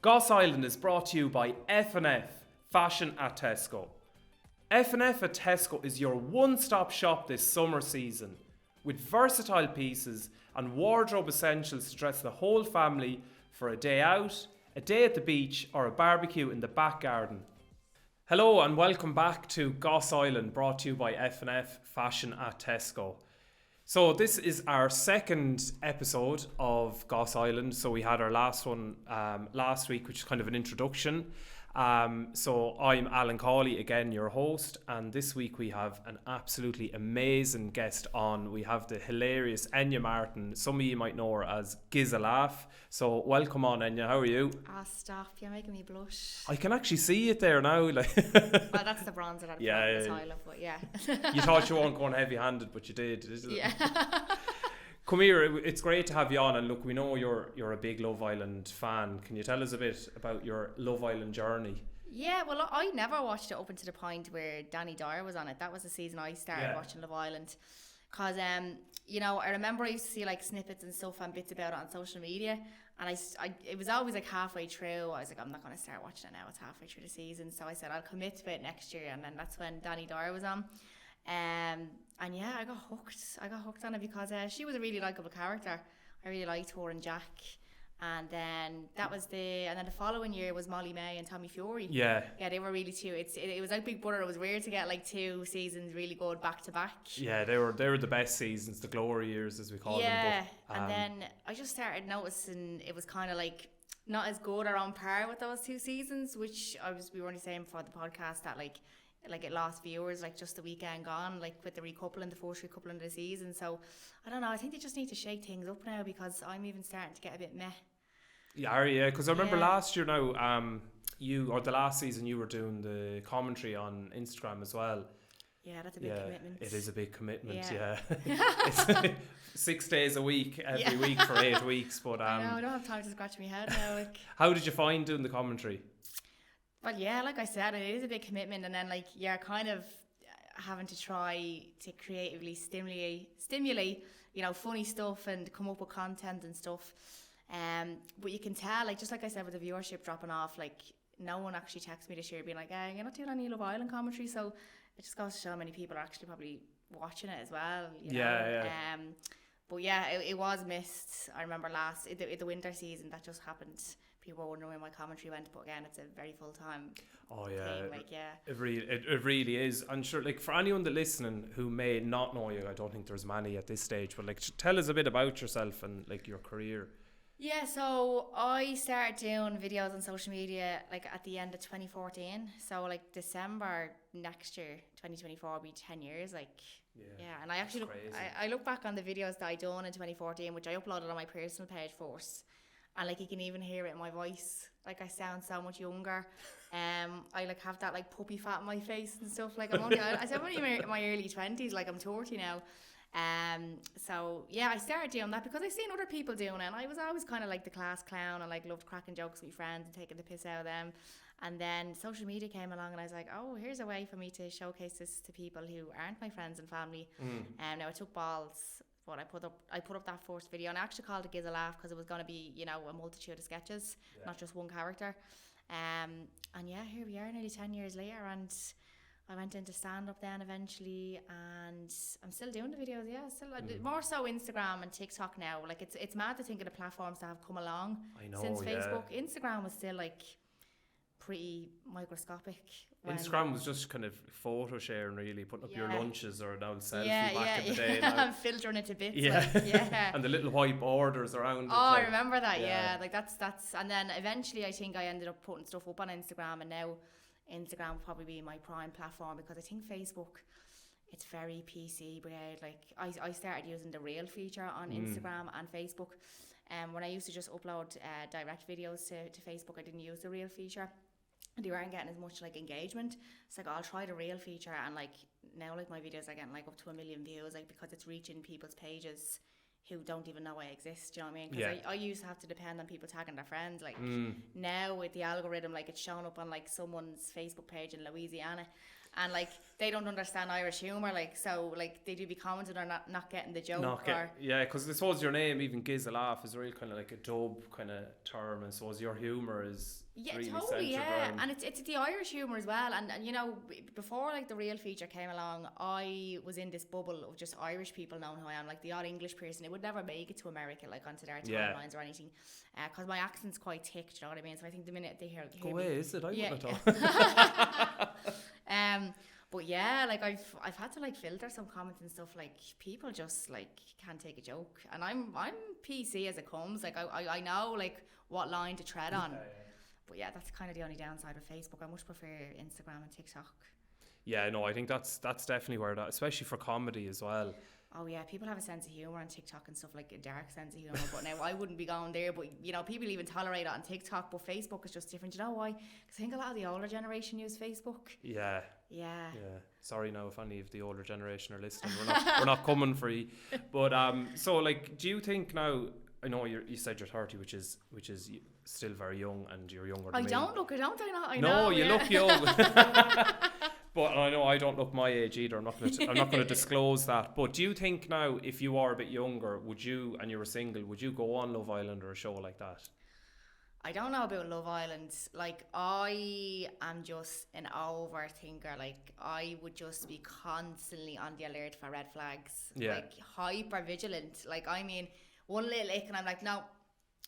Goss Island is brought to you by F&F, Fashion at Tesco. F&F at Tesco is your one-stop shop this summer season, with versatile pieces and wardrobe essentials to dress the whole family for a day out, a day at the beach, or a barbecue in the back garden. Hello and welcome back to Goss Island, brought to you by F&F, Fashion at Tesco. So this is our second episode of Goss Island. So we had our last one last week, which is kind of an introduction. So I'm Alan Cawley, again your host, and this week we have an absolutely amazing guest on. We have the hilarious Enya Martin. Some of you might know her as Giz a Laugh. So welcome on, Enya. How are you? Ah, stop! You're making me blush. I can actually see it there now. Well, that's the bronzer that I put on the but yeah. You thought you weren't going heavy-handed, but you did. Yeah. Come here, it's great to have you on, and look, we know you're a big Love Island fan. Can you tell us a bit about your Love Island journey? Yeah, well, I never watched it up until the point where Danny Dyer was on it. That was the season I started watching Love Island. Because, I remember I used to see like snippets and stuff and bits about it on social media. And it was always like halfway through. I was like, I'm not going to start watching it now. It's halfway through the season. So I said, I'll commit to it next year. And then that's when Danny Dyer was on. And yeah, I got hooked on it because she was a really likeable character. I really liked her and Jack. And then and then the following year was Molly May and Tommy Fury. Yeah, they were really two. It was like Big Brother. It was weird to get like two seasons really good back to back. Yeah, they were the best seasons, the glory years as we call them. Yeah, and then I just started noticing it was kind of like not as good or on par with those two seasons, which we were only saying before the podcast that like it lost viewers like just the weekend gone, like with the recoupling, the first recoupling of the season. So I don't know, I think they just need to shake things up now because I'm even starting to get a bit meh. Yeah, because I remember last year now, the last season you were doing the commentary on Instagram as well. Yeah, that's a big commitment. It is a big commitment, yeah. It's 6 days a week, every week for 8 weeks. But I know, I don't have time to scratch my head now. Like. How did you find doing the commentary? Well, yeah, like I said, it is a big commitment, and then like you're kind of having to try to creatively stimulate, funny stuff and come up with content and stuff. But you can tell, like just like I said, with the viewership dropping off, like no one actually texted me this year being like, you're not doing any Love Island commentary, so it just goes to show how many people are actually probably watching it as well. Yeah. But yeah, it was missed. I remember the winter season that just happened. People were wondering where my commentary went, but again, it's a very full time. Oh yeah, thing. It really is. I'm sure, like for anyone that listening who may not know you, I don't think there's many at this stage, but like tell us a bit about yourself and like your career. Yeah, so I started doing videos on social media like at the end of 2014. So like December next year, 2024, will be 10 years. Like yeah, and I actually I look back on the videos that I done in 2014, which I uploaded on my personal page first. And like you can even hear it in my voice, like I sound so much younger. I like have that like puppy fat in my face and stuff. Like I'm only in my early 20s, like I'm 30 now. So yeah, I started doing that because I seen other people doing it, and I was always kind of like the class clown and like loved cracking jokes with friends and taking the piss out of them. And then social media came along, and I was like, oh, here's a way for me to showcase this to people who aren't my friends and family. Now I took balls. But I put up that first video, and I actually called it Giz a Laugh because it was going to be, a multitude of sketches, not just one character. And yeah, here we are nearly 10 years later, and I went into stand-up then eventually, and I'm still doing the videos, more so Instagram and TikTok now. Like it's mad to think of the platforms that have come along since Facebook. Instagram was still like pretty microscopic. Instagram was just kind of photo sharing, really, putting up your lunches or an old selfie back in the day. And filtering it to bits. And the little white borders around it. I remember that, like that's and then eventually I think I ended up putting stuff up on Instagram, and now Instagram will probably be my prime platform because I think Facebook, it's very PC brand. Like I started using the Reel feature on Instagram and Facebook. When I used to just upload direct videos to Facebook, I didn't use the Reel feature. And they weren't getting as much like engagement. It's like I'll try the Reel feature, and like now like my videos are getting like up to 1 million views, like because it's reaching people's pages who don't even know I exist. Do you know what I mean? Because I used to have to depend on people tagging their friends. Like now with the algorithm, like it's showing up on like someone's Facebook page in Louisiana, and like they don't understand Irish humour, like so like they do be commenting or not getting the joke. Yeah, because I suppose your name, even Giz a Laugh, is real kind of like a dub kind of term, and I suppose your humour is really totally, centred around. And it's the Irish humour as well, and you know, before like the real feature came along, I was in this bubble of just Irish people knowing who I am, like the odd English person. It would never make it to America, like onto their timelines or anything, because my accent's quite thick, do you know what I mean? So I think the minute they hear me, is it? I wouldn't have thought. But yeah, like I've had to like filter some comments and stuff. Like people just like can't take a joke, and I'm PC as it comes. Like I know like what line to tread on. But yeah, that's kind of the only downside of Facebook. I much prefer Instagram and TikTok. Yeah, no, I think that's definitely where that, especially for comedy as well. Oh yeah, people have a sense of humour on TikTok and stuff, like a dark sense of humour. But now I wouldn't be going there. But you know, people even tolerate it on TikTok. But Facebook is just different. You know why? Because I think a lot of the older generation use Facebook. Yeah. Yeah. Sorry now if any of the older generation are listening. We're not coming for you. But so like, do you think now? I know you said you're 30, which is still very young, and you're younger than me. I don't look. I know. No, you look young. But I know I don't look my age either. I'm not going to disclose that. But do you think now, if you are a bit younger, would you, and you were single, would you go on Love Island or a show like that? I don't know about Love Island. Like, I am just an overthinker. Like, I would just be constantly on the alert for red flags. Yeah. Like, hyper vigilant. Like, I mean, one little ick and I'm like, no.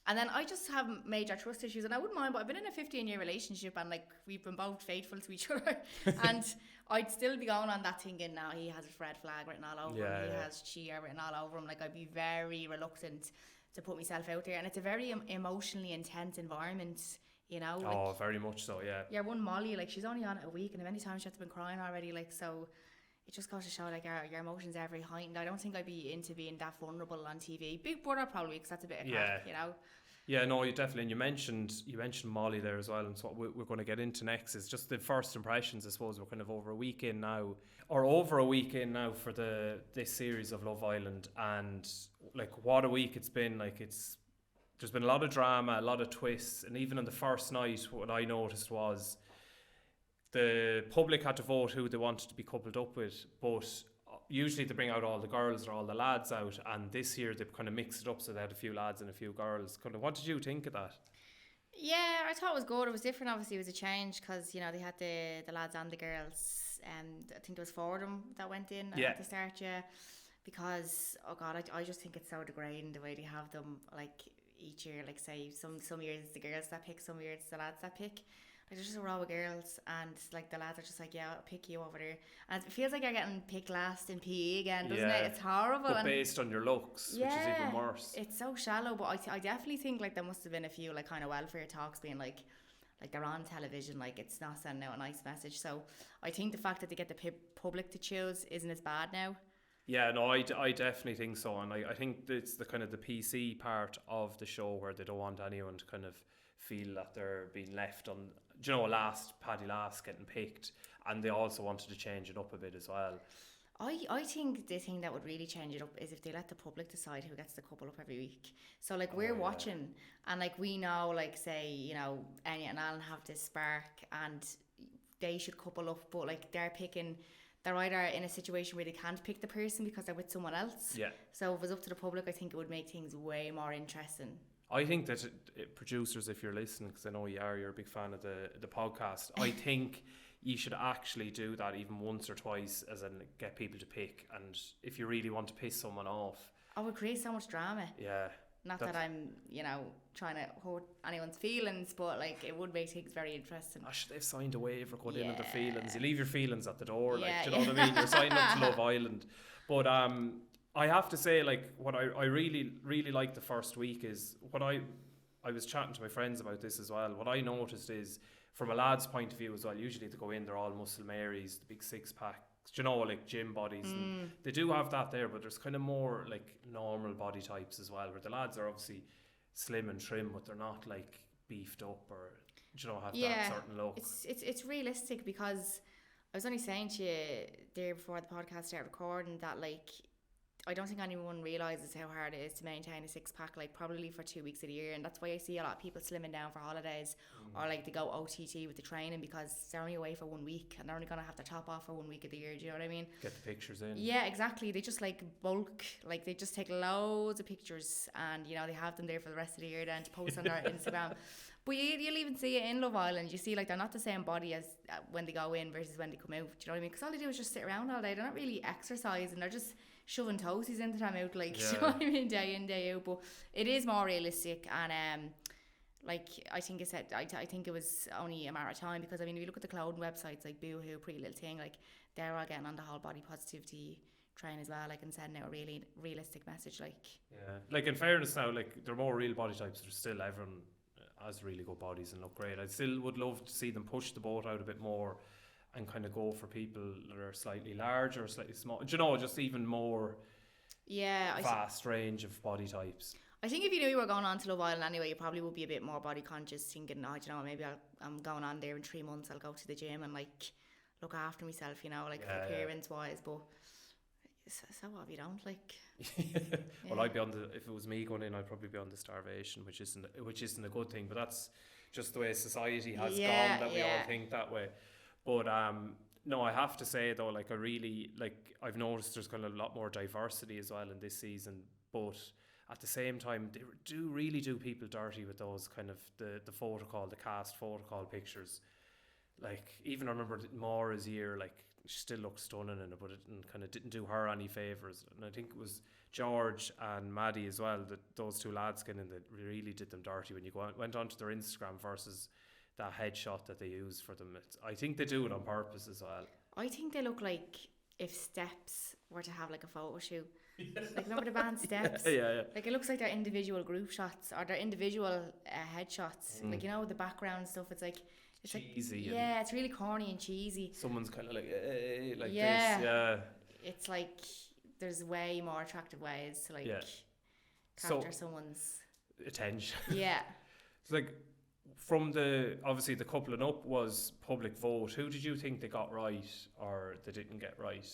And then I just have major trust issues, and I wouldn't mind, but I've been in a 15-year relationship, and like we've been both faithful to each other, and I'd still be going on that thinking, now he has a red flag written all over him, he has cheer written all over him. Like, I'd be very reluctant to put myself out there, and it's a very emotionally intense environment, you know. Like, oh, very much so, yeah. Yeah, one Molly, like she's only on it a week, and many times she has been crying already, like, so it just goes to show like your emotions are very heightened. I don't think I'd be into being that vulnerable on TV. Big Brother probably, because that's a bit of crack, you know. Yeah, no, you definitely, and you mentioned Molly there as well, and so what we're going to get into next is just the first impressions. I suppose we're kind of over a week in now for this series of Love Island, and like what a week it's been. Like, there's been a lot of drama, a lot of twists, and even on the first night, what I noticed was the public had to vote who they wanted to be coupled up with, but usually they bring out all the girls or all the lads out, and this year they've kind of mixed it up, so they had a few lads and a few girls. Kind of, what did you think of that? Yeah, I thought it was good. It was different. Obviously, it was a change because, you know, they had the lads and the girls, and I think there was 4 of them that went in at the start, because, oh God, I just think it's so degrading the way they have them, like, each year. Like, say, some years it's the girls that pick, some years it's the lads that pick. Like, there's just a row of girls, and like the lads are just like, yeah, I'll pick you over there, and it feels like you're getting picked last in PE again, doesn't it? It's horrible. But based on your looks, which is even worse. It's so shallow. But I definitely think like there must have been a few like kind of welfare talks being like they're on television, like it's not sending out a nice message. So I think the fact that they get the public to choose isn't as bad now. Yeah, no, I definitely think so, and I think it's the kind of the PC part of the show where they don't want anyone to kind of feel that they're being left on, you know, Paddy Last getting picked, and they also wanted to change it up a bit as well. I think the thing that would really change it up is if they let the public decide who gets the couple up every week. So like we're watching, and like we know, like say, you know, Enya and Alan have this spark and they should couple up, but like they're either in a situation where they can't pick the person because they're with someone else. Yeah. So if it was up to the public, I think it would make things way more interesting. I think that producers, if you're listening, because I know you're a big fan of the podcast, I think you should actually do that even once or twice, as in get people to pick. And if you really want to piss someone off, it would create so much drama. Yeah. Not that I'm, you know, trying to hurt anyone's feelings, but like it would make things very interesting. They've signed a waiver going into their feelings. You leave your feelings at the door, like, do you know what I mean? You're signing up to Love Island. But I have to say, like, what I really, really liked the first week is what I was chatting to my friends about this as well. What I noticed is, from a lad's point of view as well, usually they go in, they're all muscle Marys, the big 6-pack, you know, like gym bodies. And they do have that there, but there's kind of more like normal body types as well, where the lads are obviously slim and trim, but they're not like beefed up or, you know, have that certain look. It's realistic, because I was only saying to you there before the podcast started recording that, like, I don't think anyone realises how hard it is to maintain a six-pack, like probably for 2 weeks of the year, and that's why I see a lot of people slimming down for holidays, or like they go OTT with the training because they're only away for 1 week and they're only going to have their top off for 1 week of the year. Do you know what I mean? Get the pictures in. Yeah, exactly. They just like bulk, like they just take loads of pictures, and you know they have them there for the rest of the year then to post on their Instagram. But you'll even see it in Love Island. You see, like, they're not the same body as when they go in versus when they come out. Do you know what I mean? Because all they do is just sit around all day. They're not really exercising. They're just shoving toasties into their mouth, like, do you know what I mean, day in, day out. But it is more realistic, and like, I think I think it was only a matter of time, because I mean, if you look at the clothing websites like Boohoo, Pretty Little Thing, like, they're all getting on the whole body positivity train as well, like, and sending out a really realistic message, like. Yeah, like, in fairness now, like, they're more real body types. There's still everyone has really good bodies and look great. I still would love to see them push the boat out a bit more and kind of go for people that are slightly larger or slightly small. Do you know, just even more vast range of body types. I think if you knew you were going on to Love Island anyway, you probably would be a bit more body conscious, thinking, oh, do you know, maybe I'm going on there in 3 months, I'll go to the gym and like look after myself, you know, like appearance wise. But so what if you don't, like? Well, I'd be on the, if it was me going in, I'd probably be on the starvation, which isn't a good thing, but that's just the way society has gone, that we all think that way. But no, I have to say though, like, I really, like, I've noticed there's kind of a lot more diversity as well in this season, but at the same time, they really do people dirty with those kind of the cast photo call pictures. Like, even I remember Maura's year, like, she still looks stunning in it, but it kind of didn't do her any favours. And I think it was George and Maddie as well, that those two lads that really did them dirty when you went onto their Instagram versus that headshot that they use for them. I think they do it on purpose as well. I think they look like if Steps were to have like a photo shoot. Like, remember the band Steps? Yeah. Like, it looks like their individual group shots or their individual headshots. Like, you know, the background stuff, it's like, it's cheesy. Like, it's really corny and cheesy. Someone's kind of like this. Yeah. It's like there's way more attractive ways to like capture someone's attention. Yeah. It's like, from obviously the coupling up was public vote. Who did you think they got right or they didn't get right?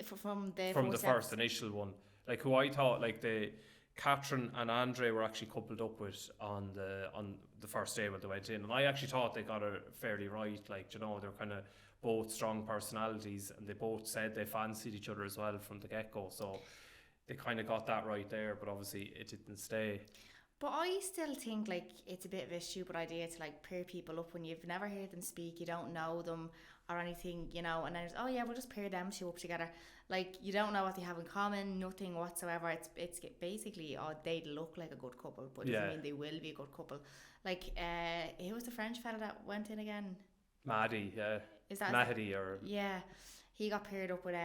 From the first initial one, like, who I thought, like, the Catherine and Andre were actually coupled up with on the first day when they went in, and I actually thought they got it fairly right. Like, you know, they're kind of both strong personalities, and they both said they fancied each other as well from the get-go, so they kind of got that right there, but obviously it didn't stay. But I still think, like, it's a bit of a stupid idea to, like, pair people up when you've never heard them speak, you don't know them or anything, you know, and then it's, oh yeah, we'll just pair them two up together. Like, you don't know what they have in common, nothing whatsoever. It's basically, they look like a good couple, but it doesn't mean they will be a good couple. Like, who was the French fella that went in again? Maddie, yeah. Is that Mahdi or... Yeah. He got paired up with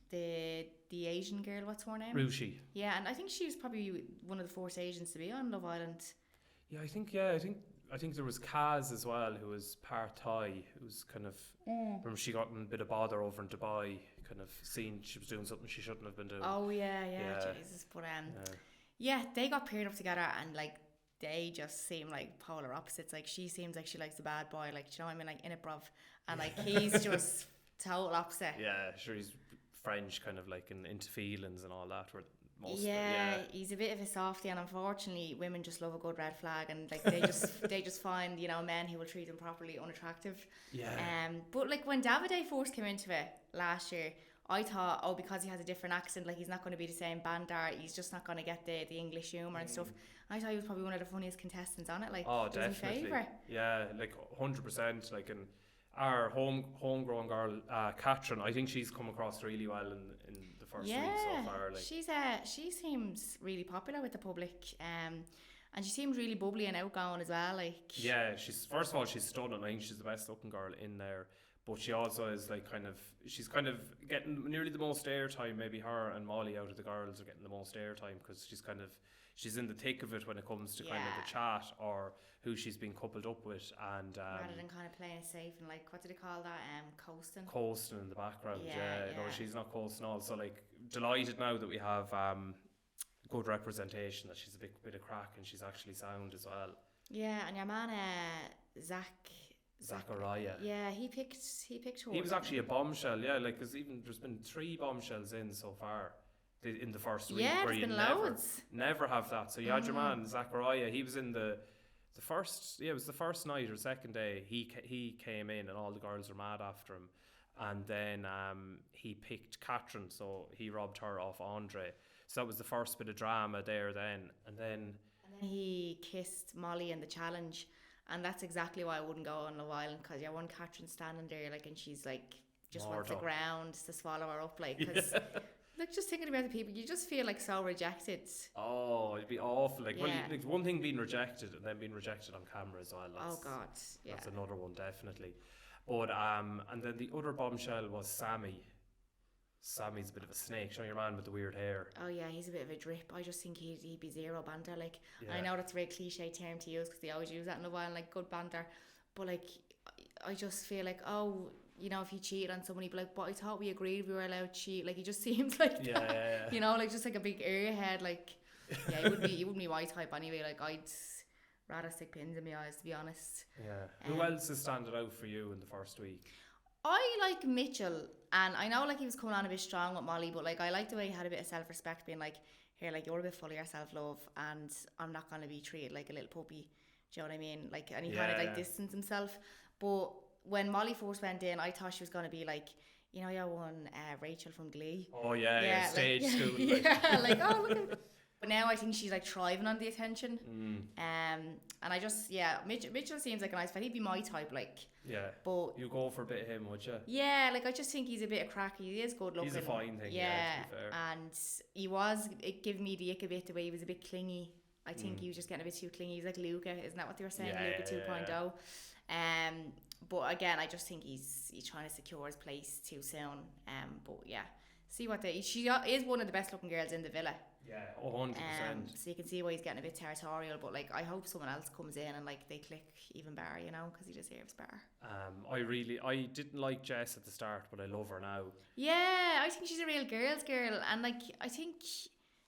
the Asian girl, what's her name? Rushi. Yeah, and I think she was probably one of the first Asians to be on Love Island. Yeah, I think there was Kaz as well, who was part Thai, who was kind of... Remember, she got in a bit of bother over in Dubai, kind of seen she was doing something she shouldn't have been doing. Oh, yeah, Jesus. But, they got paired up together, and, like, they just seem like polar opposites. Like, she seems like she likes the bad boy, like, do you know what I mean, like, in improv, and, like, he's just total opposite. Yeah, sure, he's French, kind of, like, into feelings and all that, where he's a bit of a softie, and unfortunately women just love a good red flag, and like they just find, you know, men who will treat them properly unattractive. But like, when Davide first came into it last year, I thought, because he has a different accent, like, he's not going to be the same bandar, he's just not going to get the English humour and stuff. I thought he was probably one of the funniest contestants on it, like, definitely. Yeah, like 100%. Like, in our homegrown girl, Catherine, I think she's come across really well in the first week so far. Like, she seems really popular with the public, and she seems really bubbly and outgoing as well. Like, yeah, first of all, she's stunning. I think she's the best looking girl in there. But she also is, like, she's kind of getting nearly the most airtime. Maybe her and Molly out of the girls are getting the most airtime, because she's in the thick of it when it comes to kind of the chat or who she's been coupled up with, and rather than kind of playing it safe and, like, what do they call that? Coasting in the background. No, she's not coasting all. So, like, delighted now that we have good representation, that she's a bit of crack and she's actually sound as well. Yeah, and your man Zachariah. Yeah, he picked her. He was actually a bombshell, yeah, like, because even there's been 3 bombshells in so far in the first week. Yeah, where there's you been loads. never have that. So you had your man, Zachariah, he was in the first, it was the first night or second day, he came in and all the girls were mad after him. And then he picked Catherine, so he robbed her off Andre. So that was the first bit of drama there then. And then he kissed Molly in the challenge. And that's exactly why I wouldn't go on Love Island, because one Catherine's standing there like, and she's like just wants the ground to swallow her up, like, because like, just thinking about the people, you just feel like so rejected. Oh, it'd be awful. Like, yeah. well, like, one thing being rejected and then being rejected on camera as well. Oh God, yeah. That's another one, definitely. But and then the other bombshell was Sammy. Sammy's a bit of a snake. Show your man with the weird hair. Oh yeah, he's a bit of a drip. I just think he'd be zero banter. Like, I know that's a very cliche term to use because they always use that in a while, like good banter. But like, I just feel like, oh, if he cheated on someone, he'd be like, but I thought we agreed we were allowed to cheat. Like, he just seems like that. Yeah. Like just like a big airhead. Like, yeah, he wouldn't be my type anyway. Like, I'd rather stick pins in my eyes, to be honest. Yeah. Who else has standing out for you in the first week? I like Mitchell, and I know like he was coming on a bit strong with Molly, but like I like the way he had a bit of self-respect, being like, here, like, you're a bit full of your self-love and I'm not going to be treated like a little puppy, do you know what I mean? Like, and he kind of like distanced himself. But when Molly first went in, I thought she was going to be like, one Rachel from Glee. Oh yeah, stage like, school. Yeah, like, oh, look at. But now I think she's like thriving on the attention. And I just, Mitchell seems like a nice fella. He'd be my type, like. Yeah. But you go for a bit of him, would you? Yeah, like, I just think he's a bit of crack. He is good looking. He's a fine thing, to be fair. And it gave me the ick a bit, the way he was a bit clingy. I think he was just getting a bit too clingy. He's like Luca, isn't that what they were saying? Luca 2.0. But again, I just think he's trying to secure his place too soon. But yeah, see what she is one of the best looking girls in the villa. Yeah, 100%. So you can see why he's getting a bit territorial, but like, I hope someone else comes in and like they click even better, because he deserves better. I didn't like Jess at the start, but I love her now. Yeah, I think she's a real girl's girl, and like, I think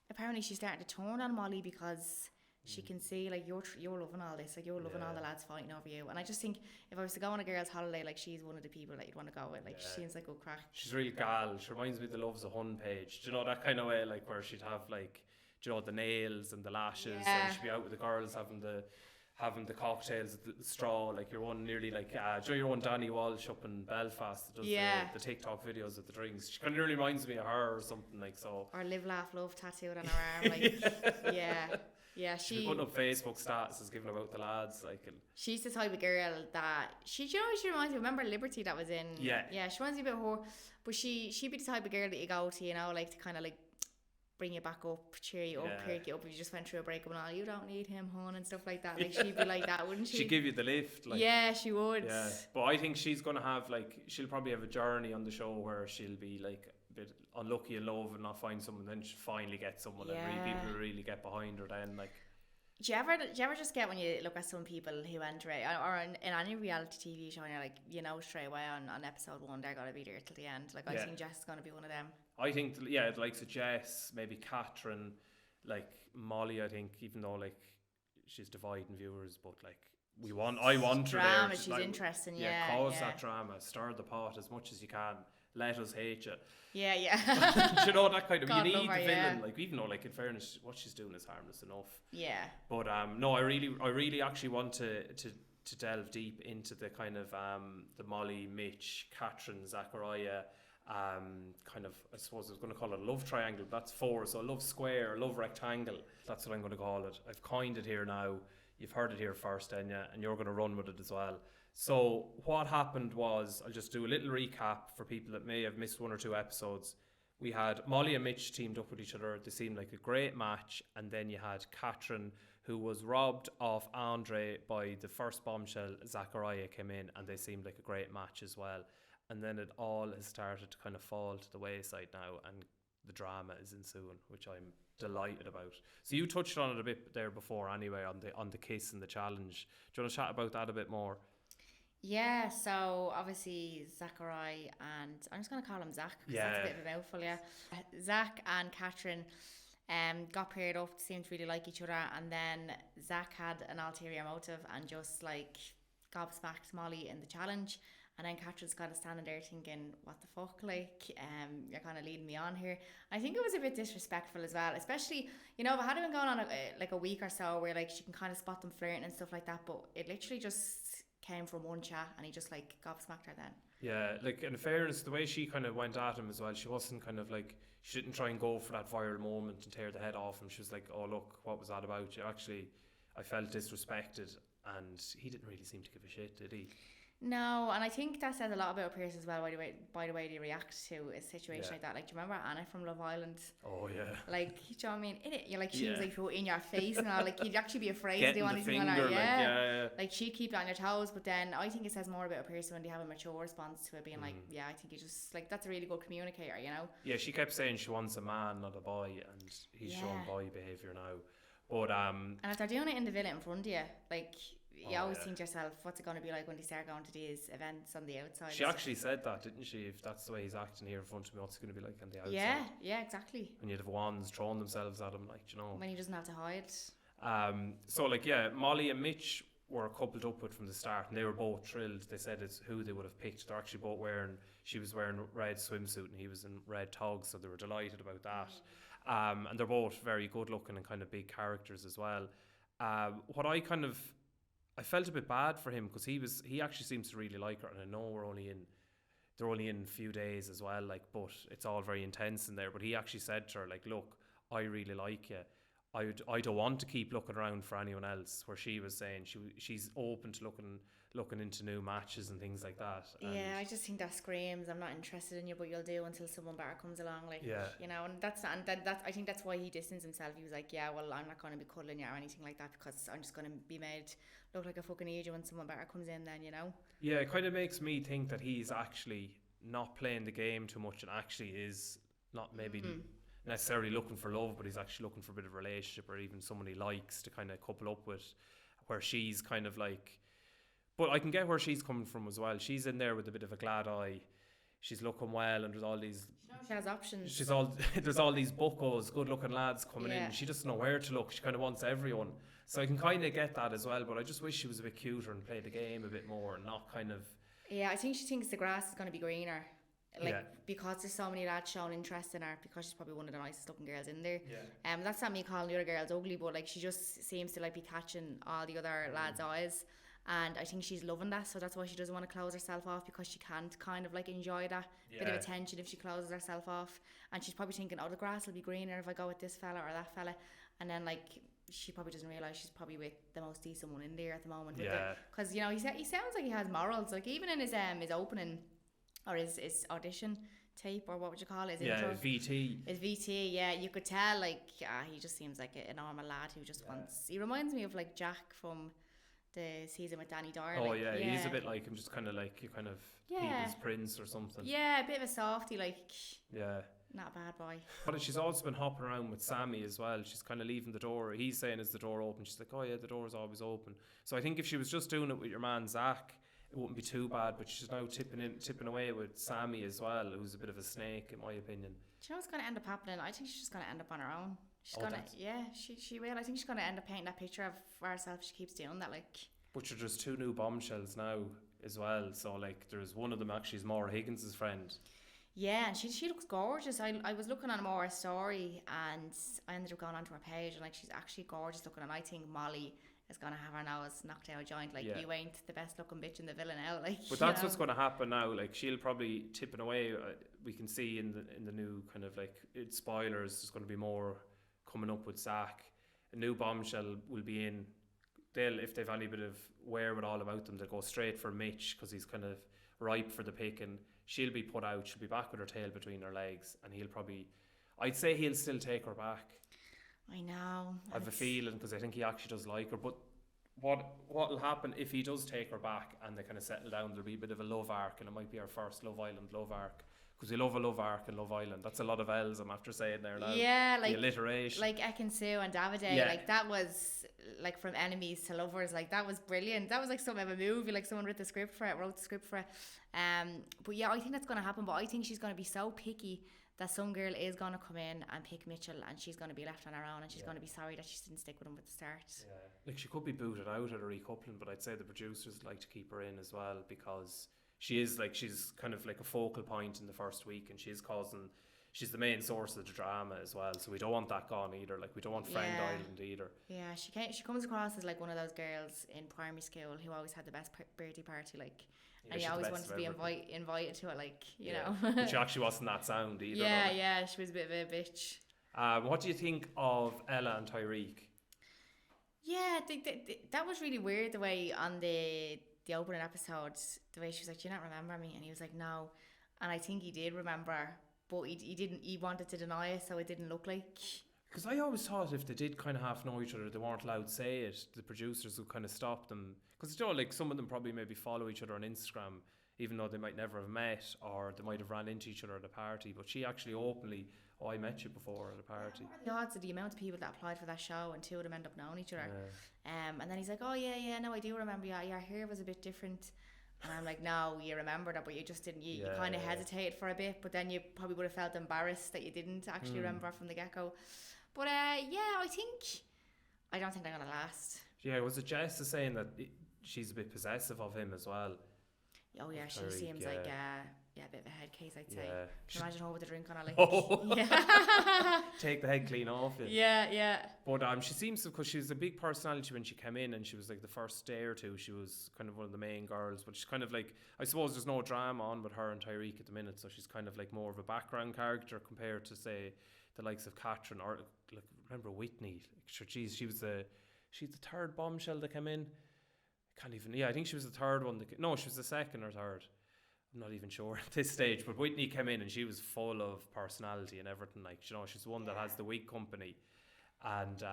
apparently she's starting to turn on Molly because she can see like you're loving all this, like you're loving all the lads fighting over you. And I just think if I was to go on a girls' holiday, like, she's one of the people that you'd want to go with. Like, she seems like good crack. She's really gal. She reminds me of the Loves a Hun page. Do you know that kind of way, like, where she'd have like, the nails and the lashes, and she'd be out with the girls having the cocktails with the straw. Like, your one nearly like your one Danny Walsh up in Belfast that does the TikTok videos of the drinks. She kind of really reminds me of her or something, like, so. Or Live Laugh Love tattooed on her arm, like. Yeah, she's putting up Facebook statuses giving about the lads, like. And she's the type of girl that she reminds me. Remember Liberty that was in? Yeah, she reminds me a bit of her, but she'd be the type of girl that you go to, like, to kind of like bring you back up, cheer you up, pick you up if you just went through a breakup and all. You don't need him, hon, and stuff like that. Like, she'd be like that, wouldn't she? She'd give you the lift, like. Yeah, she would. Yeah, but I think she's gonna have she'll probably have a journey on the show where she'll be like a bit unlucky in love and not find someone, then she'll finally get someone, and people will really get behind her then, like. Do you ever just get when you look at some people who enter it, or in any reality TV show, and you're like, straight away on episode 1 they're going to be there till the end. Like, I think Jess is going to be one of them. I think, like, so Jess, maybe Catherine, like Molly, I think, even though like she's dividing viewers, but like I want her drama, there. She's interesting, cause that drama, stir the pot as much as you can. Let us hate you. Yeah. Do you know that kind of? God, you need her, the villain, like, even though, like, in fairness, what she's doing is harmless enough. Yeah. But no, I really actually want to delve deep into the kind of the Molly, Mitch, Catherine, Zachariah, kind of, I suppose I was going to call it a love triangle. That's 4, so a love square, a love rectangle. That's what I'm going to call it. I've coined it here now. You've heard it here first, Enya, and you're going to run with it as well. So what happened was, I'll just do a little recap for people that may have missed 1 or 2 episodes. We had Molly and Mitch teamed up with each other. They seemed like a great match. And then you had Catherine, who was robbed of Andre by the first bombshell. Zachariah came in, and they seemed like a great match as well. And then it all has started to kind of fall to the wayside now, and the drama is ensuing, which I'm delighted about. So you touched on it a bit there before anyway, on the kiss and the challenge. Do you want to chat about that a bit more? Yeah, so obviously Zachariah and I'm just going to call him Zach because that's a bit of a mouthful, Zach and Catherine got paired up, seemed to really like each other, and then Zach had an ulterior motive and just like gobsmacked Molly in the challenge. And then Catherine's kind of standing there thinking, what the fuck, like, you're kind of leading me on here. I think it was a bit disrespectful as well, especially, you know, if it had been going on like a week or so where like she can kind of spot them flirting and stuff like that, but it literally just came from one chat and he just like gobsmacked her then. Yeah, like in fairness, the way she kind of went at him as well, she wasn't kind of like, she didn't try and go for that viral moment and tear the head off him. She was like, oh look, what was that about? You actually, I felt disrespected, and he didn't really seem to give a shit, did he? No, and I think that says a lot about Pierce as well by the way they react to a situation like that. Like, do you remember Anna from Love Island? Oh yeah. Like, do you know what I mean? You're like, she was like in your face and all. Like, you'd actually be afraid to do anything with her. Like, yeah. Like, she'd keep it on your toes. But then I think it says more about Pierce when they have a mature response to it, being like, yeah, I think you just like that's a really good communicator, you know. Yeah, she kept saying she wants a man, not a boy, and he's showing boy behaviour now. But and if they're doing it in the villa in front of you, like. You always think to yourself, what's it going to be like when they start going to these events on the outside? She actually said that, didn't she? If that's the way he's acting here in front of me, what's it going to be like on the outside? Yeah, exactly. And you'd have wands throwing themselves at him, like, you know. When he doesn't have to hide. So, like, yeah, Molly and Mitch were coupled up with from the start, and they were both thrilled. They said it's who they would have picked. They're actually both she was wearing a red swimsuit and he was in red togs, so they were delighted about that. And they're both very good looking and kind of big characters as well. I felt a bit bad for him because he actually seems to really like her, and I know they're only in a few days as well, like, but it's all very intense in there. But he actually said to her, like, look, I really like you. I don't want to keep looking around for anyone else. Where she was saying she's open to looking into new matches and things like that. And yeah, I just think that screams, I'm not interested in you, but you'll do until someone better comes along. Like, you know, and that's I think that's why he distanced himself. He was like, yeah, well, I'm not going to be cuddling you or anything like that because I'm just going to be made look like a fucking idiot when someone better comes in. Then, you know. Yeah, it kind of makes me think that he's actually not playing the game too much and actually is not maybe. Necessarily looking for love, but he's actually looking for a bit of a relationship or even someone he likes to kind of couple up with, where she's kind of like, but I can get where she's coming from as well. She's in there with a bit of a glad eye. She's looking well, and there's all these. She has options. There's all these buckos, good looking lads coming in. She doesn't know where to look. She kind of wants everyone. So I can kind of get that as well. But I just wish she was a bit cuter and played the game a bit more and not kind of. Yeah, I think she thinks the grass is going to be greener. Because there's so many lads showing interest in her, because she's probably one of the nicest looking girls in there. That's not me calling the other girls ugly, but like she just seems to like be catching all the other lads' eyes, and I think she's loving that. So that's why she doesn't want to close herself off, because she can't kind of like enjoy that bit of attention if she closes herself off. And she's probably thinking, oh, the grass will be greener if I go with this fella or that fella, and then like she probably doesn't realise she's probably with the most decent one in there at the moment. Because you know he sounds like he has morals. Like even in his opening. Or his audition tape, or what would you call it? His intro? VT. His VT, yeah. You could tell, like, he just seems like a normal lad who just wants. He reminds me of like Jack from the season with Danny Dyer. Oh yeah, he's a bit like him, just kind of like you kind of people's prince or something. Yeah, a bit of a softie, like. Yeah. Not a bad boy. But she's also been hopping around with Sammy as well. She's kind of leaving the door. He's saying, is the door open? She's like, oh yeah, the door's always open. So I think if she was just doing it with your man Zach, it wouldn't be too bad, but she's now tipping away with Sammy as well, who's a bit of a snake in my opinion. Do you know what's going to end up happening? I think she's just going to end up on her own. She's she will. I think she's going to end up painting that picture of herself. She keeps doing that, like. But there's 2 new bombshells now as well. So like, there's one of them actually is Maura Higgins' friend. Yeah, and she looks gorgeous. I was looking on Maura's story, and I ended up going onto her page, and like she's actually gorgeous looking. And I think Molly is going to have her nose knocked out of joint. Like, you ain't the best looking bitch in the villa now. Like, but that's what's going to happen now. Like, she'll probably tipping away. We can see in the new kind of like spoilers, there's going to be more coming up with Zach. A new bombshell will be in. If they've any bit of wherewithal about them, they'll go straight for Mitch because he's kind of ripe for the picking. She'll be put out. She'll be back with her tail between her legs, and I'd say he'll still take her back. I know. I have a feeling, because I think he actually does like her. But what'll happen if he does take her back and they kind of settle down, there'll be a bit of a love arc, and it might be our first Love Island love arc. Because we love a love arc in Love Island. That's a lot of L's I'm after saying there now. Yeah, like the alliteration. Like Ekin-Su and Davide. Like that was like from enemies to lovers. Like that was brilliant. That was like some of a movie. Like someone wrote the script for it. But yeah, I think that's going to happen. But I think she's going to be so picky that some girl is going to come in and pick Mitchell and she's going to be left on her own and she's going to be sorry that she didn't stick with him at the start. Yeah. Like, she could be booted out at a recoupling, but I'd say the producers like to keep her in as well, because she's kind of like a focal point in the first week, and she's the main source of the drama as well, so we don't want that gone either. Like, we don't want Friend Island either. Yeah, she comes across as like one of those girls in primary school who always had the best birthday party, like, and you always wanted to be invited to it, like, you know. But she actually wasn't that sound either. Yeah, she was a bit of a bitch. What do you think of Ella and Tyreek? Yeah, that was really weird, the way on the opening episode, the way she was like, "Do you not remember me?" And he was like, "No." And I think he did remember, but he didn't. He wanted to deny it, so it didn't look like. Because I always thought if they did kind of half know each other, they weren't allowed to say it. The producers would kind of stop them. Because, you know, like, some of them probably maybe follow each other on Instagram, even though they might never have met, or they might have ran into each other at a party. But she actually openly, "Oh, I met you before at a party." The odds of the amount of people that applied for that show, and two of them end up knowing each other. And then he's like, "Oh yeah, no, I do remember. Yeah, your hair was a bit different." And I'm like, "No, you remembered it, but you just didn't. You kind of hesitated for a bit, but then you probably would have felt embarrassed that you didn't actually remember from the get-go." But I don't think they're gonna last. Yeah, was it Jess is saying that she's a bit possessive of him as well? Oh yeah, she seems like a bit of a head case, I'd say. Can you imagine her with a drink on her, like? Oh. Yeah. Take the head clean off you. Yeah. But she seems to, because she was a big personality when she came in, and she was like the first day or two, she was kind of one of the main girls. But she's kind of like, I suppose there's no drama on with her and Tyreek at the minute, so she's kind of like more of a background character compared to, say, the likes of Catherine, or like, remember Whitney? She's the third bombshell that came in. I think she was the third one. No, she was the second or third. I'm not even sure at this stage. But Whitney came in and she was full of personality and everything. Like, you know, she's the one that has the wig company. And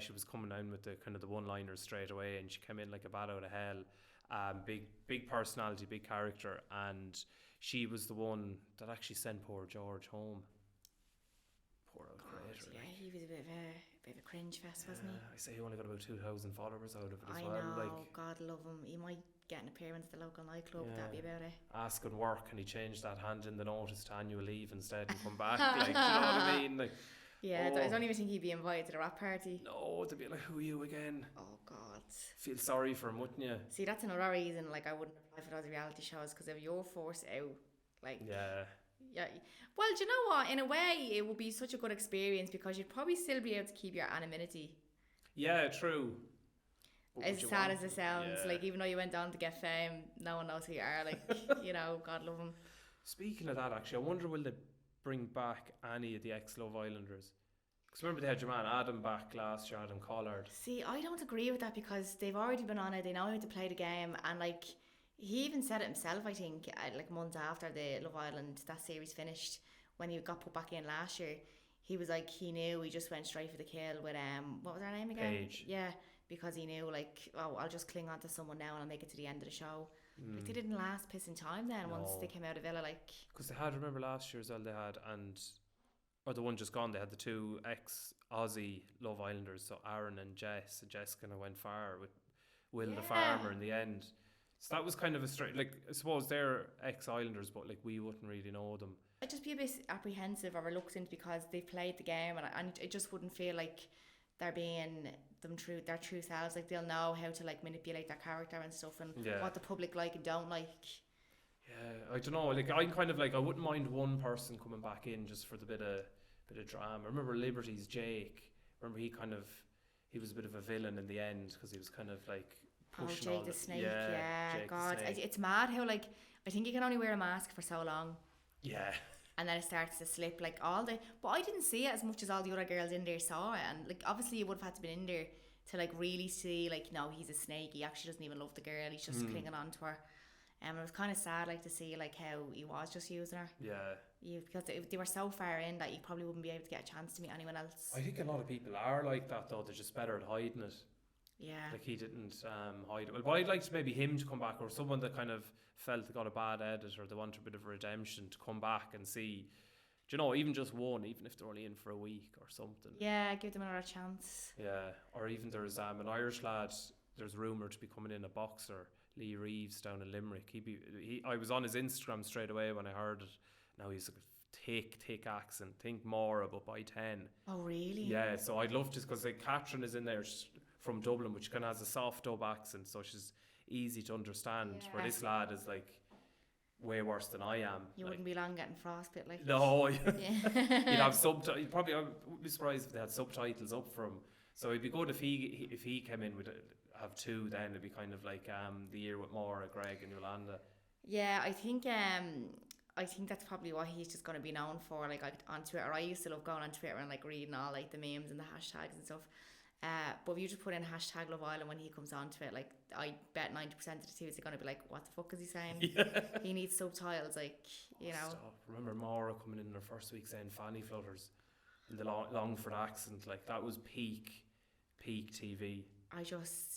she was coming down with the kind of the one-liners straight away, and she came in like a bat out of hell. Big personality, big character, and she was the one that actually sent poor George home. Poor old creator. Yeah, he was a bit of a cringe fest, wasn't he? I say he only got about 2,000 followers out of it as well. I know, like, God love him. He might get an appearance at the local nightclub, that'd be about it. Asking work, and he changed that hand in the notice to annual leave instead and come back. Like, you know what I mean? Like, yeah, I don't even think he'd be invited to the rap party. No, they'd be like, "Who are you again?" Oh God. Feel sorry for him, wouldn't you? See, that's another reason, like, I wouldn't apply for those reality shows, because if you're forced out, like... Yeah. Well, do you know what? In a way, it would be such a good experience, because you'd probably still be able to keep your anonymity. Yeah, true. As sad as it sounds, like, even though you went on to get fame, no one knows who you are. Like, you know, God love him. Speaking of that, actually, I wonder will they bring back any of the ex-Love Islanders? Because remember they had your man Adam back last year, Adam Collard. See, I don't agree with that, because they've already been on it. They know how to play the game, and like, he even said it himself, I think, like months after the Love Island, that series finished, when he got put back in last year. He was like, he knew he just went straight for the kill with what was her name again? Paige. Yeah, because he knew, like, oh, I'll just cling on to someone now and I'll make it to the end of the show. Like, they didn't last pissing time then. Once they came out of Villa, like, because they had, remember last year as well, they had, or the one just gone, they had the two ex-Aussie Love Islanders, so Aaron and Jess. And Jess kind of went far with Will the farmer in the end. So that was kind of a straight, like, I suppose they're ex-Islanders, but like, we wouldn't really know them. I'd just be a bit apprehensive or reluctant, because they've played the game, and it just wouldn't feel like they're being their true selves. Like, they'll know how to, like, manipulate their character and stuff, and what the public like and don't like. Yeah, I don't know. Like, I'm kind of like, I wouldn't mind one person coming back in just for the bit of drama. I remember Liberty's Jake. Remember he was a bit of a villain in the end, because he was kind of like pushing Jake the Snake. Jake God, the Snake. It's mad how, like, I think you can only wear a mask for so long. Yeah. And then it starts to slip, like, but I didn't see it as much as all the other girls in there saw it. And, like, obviously you would have had to be in there to, like, really see, like, no, he's a snake. He actually doesn't even love the girl. He's just clinging on to her. It was kind of sad, like, to see, like, how he was just using her. Yeah. Because they were so far in that you probably wouldn't be able to get a chance to meet anyone else. I think a lot of people are like that, though. They're just better at hiding it. Yeah. Like, he didn't hide it. Well, but I'd like to maybe him to come back, or someone that kind of felt they got a bad edit, or they want a bit of redemption, to come back and see, do you know, even just one, even if they're only in for a week or something. Yeah, give them another chance. Yeah, or even there's an Irish lad, there's rumoured to be coming in, a boxer, Lee Reeves, down in Limerick. I was on his Instagram straight away when I heard it. Now he's a thick accent. Think Mora, but by 10. Oh, really? Yeah, so I'd love to, because like Catherine is in there from Dublin, which kind of has a soft dub accent, so she's easy to understand. Yeah. Where this lad is like way worse than I am. You like, wouldn't be long getting frostbite like. No, Yeah. he'd have subtitles. Probably, I would be surprised if they had subtitles up for him. So it'd be good if he came in with have two. Then it'd be kind of like the year with Maura, Greg, and Yolanda. Yeah, I think that's probably what he's just going to be known for. Like on Twitter, I used to love going on Twitter and like reading all like the memes and the hashtags and stuff. But if you just put in hashtag Love Island when he comes onto it, like I bet 90% of the teams are going to be like, what the fuck is he saying? Yeah. He needs subtitles, like, you know. Stop. Remember Maura coming in her first week saying fanny flutters in the Longford accent, like that was peak TV.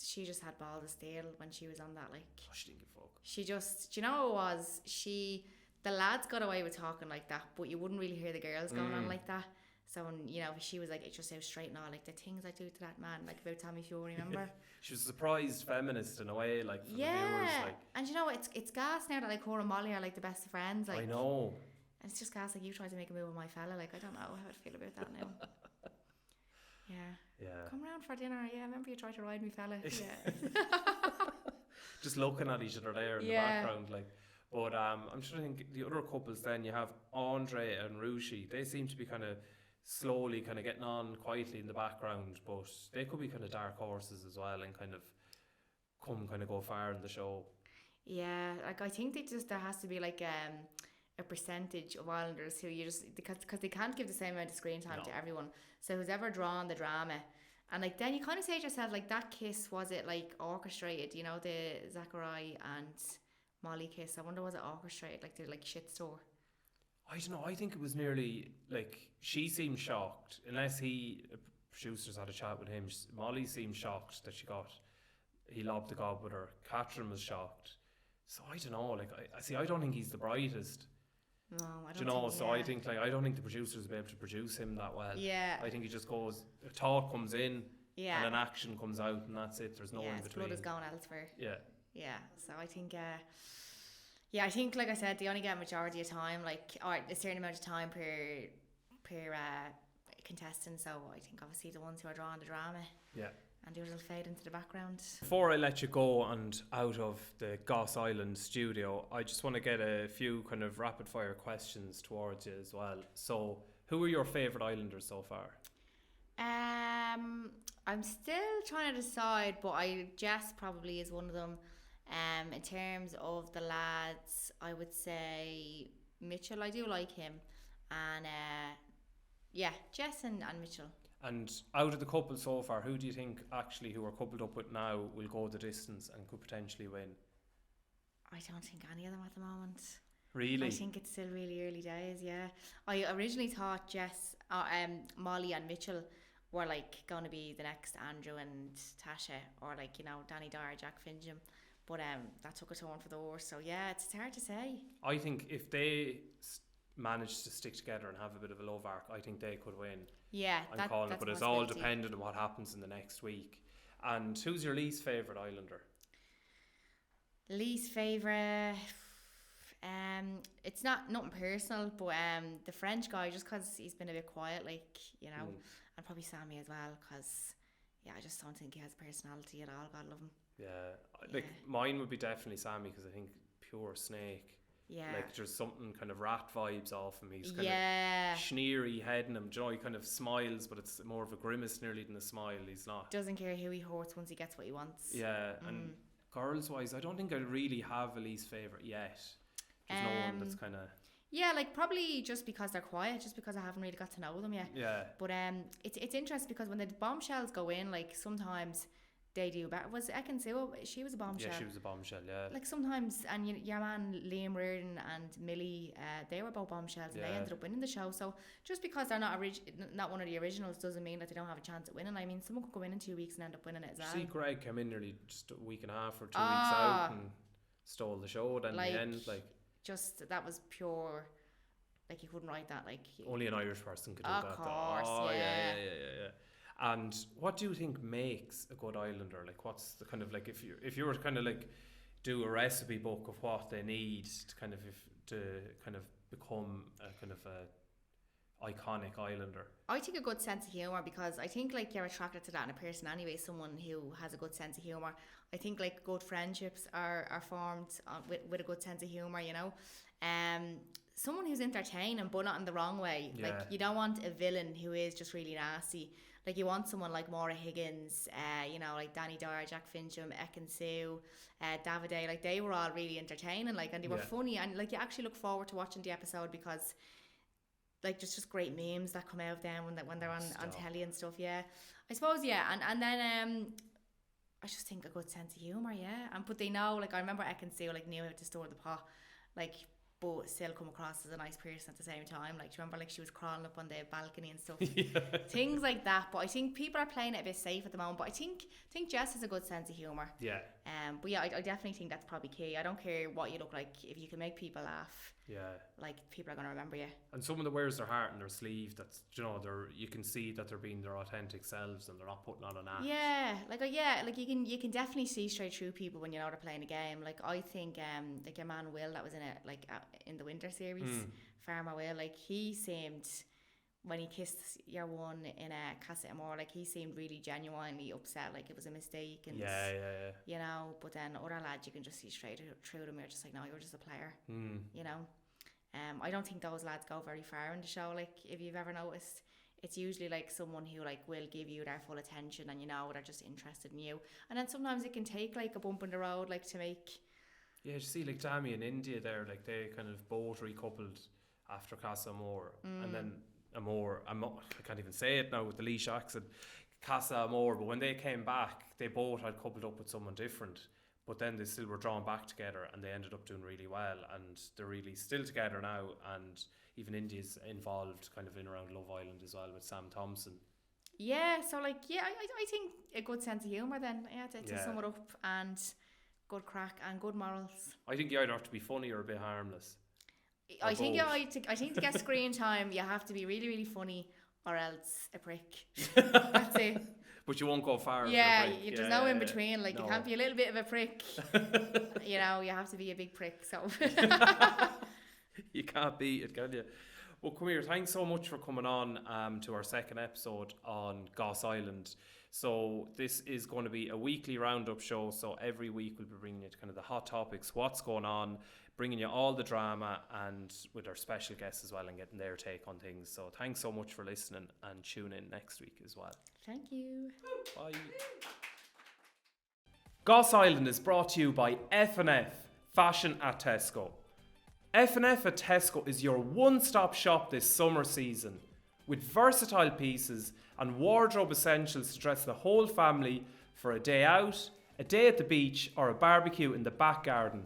She just had balls of steel when she was on that, like. Oh, she didn't give a fuck. She just, do you know what it was? The lads got away with talking like that, but you wouldn't really hear the girls going on like that. So, you know, she was like, it's just so straight and all, like the things I do to that man, like about Tommy Fury, remember? She was a surprised feminist in a way, like for the viewers. Like. And you know, it's gas now that like her and Molly are like the best of friends. Like, I know. And it's just gas, like you tried to make a move with my fella, like I don't know how I'd feel about that now. Yeah. Come round for dinner. Yeah, I remember you tried to ride me fella. Yeah. Just looking at each other there in the background, like. But I'm trying to think the other couples. Then you have Andre and Rushi. They seem to be kind of slowly kind of getting on quietly in the background, but they could be kind of dark horses as well and kind of go far in the show. Yeah, like I think there has to be like a percentage of Islanders who you just because they can't give the same amount of screen time to everyone. So who's ever drawn the drama, and like then you kind of say to yourself, like that kiss, was it like orchestrated? You know, the Zachariah and Molly kiss. I wonder, was it orchestrated? Like the shit store. I don't know. I think it was nearly like she seemed shocked, unless producers had a chat with him. Molly seemed shocked that he lobbed the gob with her. Catherine was shocked. So I don't know. Like I don't think he's the brightest. No, I don't. Do you know? So I think I don't think the producers will be able to produce him that well. Yeah. I think he just goes. A thought comes in. Yeah. And an action comes out, and that's it. There's no in between. Blood is going elsewhere. Yeah. Yeah. So I think. Yeah, I think, like I said, they only get a majority of time, like, or a certain amount of time per contestant. So I think obviously the ones who are drawing the drama, and the others will fade into the background. Before I let you go and out of the Goss Island studio, I just want to get a few kind of rapid fire questions towards you as well. So, who are your favourite Islanders so far? I'm still trying to decide, but Jess probably is one of them. In terms of the lads, I would say Mitchell. I do like him, and Jess and Mitchell. And out of the couple so far, who do you think actually who are coupled up with now will go the distance and could potentially win? I don't think any of them at the moment. Really? I think it's still really early days. Yeah, I originally thought Jess, Molly and Mitchell were like going to be the next Andrew and Tasha, or like Danny Dyer, Jack Fincham. But that took a turn for the worse. So yeah, it's hard to say. I think if they manage to stick together and have a bit of a love arc, I think they could win. Yeah, I'm calling it, but it's all dependent on what happens in the next week. And who's your least favourite Islander? Least favourite, it's nothing personal, but the French guy, just because he's been a bit quiet, and probably Sammy as well, because I just don't think he has personality at all. God love him. Yeah, mine would be definitely Sammy, because I think pure snake. Yeah. Like there's something kind of rat vibes off him. He's kind of schneery head in him. Joy kind of smiles, but it's more of a grimace nearly than a smile. He's not. Doesn't care who he hurts once he gets what he wants. Yeah, and girls wise, I don't think I really have a least favourite yet. There's no one that's kind of... Yeah, like probably just because they're quiet, just because I haven't really got to know them yet. Yeah. But it's interesting because when the bombshells go in, like sometimes they do better. Was Ekin-Sue, she was a bombshell? Yeah, she was a bombshell, yeah. Like sometimes, and your man Liam Reardon and Millie, they were both bombshells and they ended up winning the show. So just because they're not one of the originals doesn't mean that they don't have a chance at winning. I mean, someone could go in 2 weeks and end up winning it as well. See, Greg came in nearly just a week and a half or 2 weeks out and stole the show. Then in the end, just that was pure. Like you couldn't write that. Like only an Irish person could do that. Of course, yeah. And what do you think makes a good Islander? Like, what's the kind of like if you were to kind of like do a recipe book of what they need to kind of become a kind of a iconic islander. I think a good sense of humour, because I think like you're attracted to that in a person anyway, someone who has a good sense of humour. I think like good friendships are formed with a good sense of humour, you know. Someone who's entertaining but not in the wrong way. Yeah. Like you don't want a villain who is just really nasty. Like you want someone like Maura Higgins, you know, like Danny Dyer, Jack Fincham, Ekin Sue, Davide. Like they were all really entertaining, like, and they were funny, and like you actually look forward to watching the episode because like there's just great memes that come out of them when they're on telly and stuff. Yeah, I suppose. Yeah, and then I just think a good sense of humour. Yeah, but they know, like I remember Ekin Sue like knew how to store the pot, like, but still come across as a nice person at the same time. Like, do you remember like she was crawling up on the balcony and stuff? Things like that. But I think people are playing it a bit safe at the moment. But I think Jess has a good sense of humour. Yeah. But yeah, I definitely think that's probably key. I don't care what you look like, if you can make people laugh. Yeah. Like people are gonna remember you. And someone that wears their heart on their sleeve, that's, you know, you can see that they're being their authentic selves and they're not putting on an act. Yeah, like you can definitely see straight through people when you know they're playing a game. Like I think like your man Will that was in it, like in the winter series, Farmer Will, like he seemed, when he kissed your one in a Casa Amor, like he seemed really genuinely upset, like it was a mistake, and you know. But then other lads, you can just see straight through them. You're just like, no, you're just a player, you know. I don't think those lads go very far in the show. Like if you've ever noticed, it's usually like someone who like will give you their full attention, and you know they're just interested in you. And then sometimes it can take like a bump in the road, like to make. Yeah, you see, like Dami in India there, like they kind of both recoupled after Casa Amor, and then Amor, I can't even say it now with the Leash accent, Casa Amor, but when they came back, they both had coupled up with someone different, but then they still were drawn back together, and they ended up doing really well, and they're really still together now, and even India's involved kind of in around Love Island as well with Sam Thompson. Yeah, so like, yeah, I think a good sense of humour then, to sum it up, and good crack and good morals. I think you either have to be funny or a bit harmless. I think to get screen time, you have to be really, really funny, or else a prick. That's it. But you won't go far. Yeah, there's no in between. Like, no. You can't be a little bit of a prick. You know, you have to be a big prick. So you can't beat it, can you? Well, come here. Thanks so much for coming on to our second episode on Goss Island. So this is going to be a weekly roundup show. So every week we'll be bringing you kind of the hot topics, what's going on, bringing you all the drama, and with our special guests as well, and getting their take on things. So thanks so much for listening, and tune in next week as well. Thank you. Bye. Goss Island is brought to you by F&F, Fashion at Tesco. F&F at Tesco is your one-stop shop this summer season, with versatile pieces and wardrobe essentials to dress the whole family for a day out, a day at the beach, or a barbecue in the back garden.